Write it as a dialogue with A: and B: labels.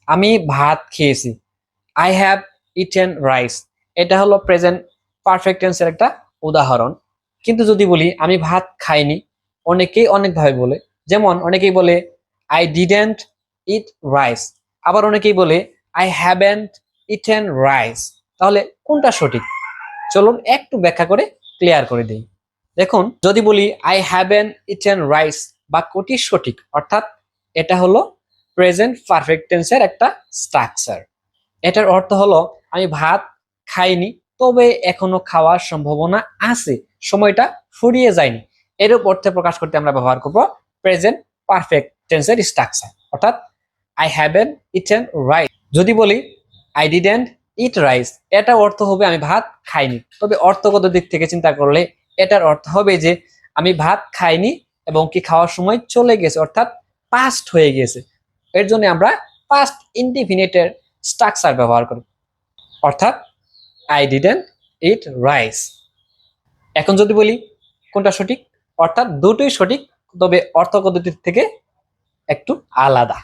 A: আমি ভাত খেয়েছি, আই হ্যাভ ইটেন রাইস, এটা হলো প্রেজেন্ট পারফেক্ট টেন্সের একটা উদাহরণ। কিন্তু যদি বলি আমি ভাত খাইনি, অনেকেই অনেকভাবে বলে। যেমন অনেকেই বলে আই ডিডেন্ট ইট রাইস, আবার অনেকেই বলে আই হ্যাভেন্ট ইটেন রাইস। তাহলে কোনটা সঠিক? চলুন একটু ব্যাখ্যা করে ক্লিয়ার করে দিই। দেখুন, যদি বলি আই হ্যাভেন ইটেন রাইস, বাক্যটি সঠিক, অর্থাৎ এটা হলো প্রেজেন্ট পারফেক্ট টেন্সের একটা স্ট্রাকচার। এটার অর্থ হলো আমি ভাত খাইনি, তবে এখনো খাওয়ার সম্ভাবনা আছে, সময়টা ফুরিয়ে যায়নি। এরূপ অর্থে প্রকাশ করতে আমরা ব্যবহার করব প্রেজেন্ট পারফেক্ট টেন্সের স্ট্রাকচার, অর্থাৎ আই হ্যাভেন ইটেন রাইস। যদি বলি আই ডিডেন্ট ইট রাইস, এটা অর্থ হবে আমি ভাত খাইনি, তবে অর্থগত দিক থেকে চিন্তা করলে এটার অর্থ হবে যে আমি ভাত খাইনি এবং কি খাওয়ার সময় চলে গেছে, অর্থাৎ পাস্ট হয়ে গেছে। এর জন্য আমরা পাস্ট ইনডিফিনিটের স্ট্রাকচার ব্যবহার করি, অর্থাৎ আই ডিডেন্ট ইট রাইস। এখন যদি বলি কোনটা সঠিক, অর্থাৎ দুটোই সঠিক, তবে অর্থগত দিক থেকে একটু আলাদা।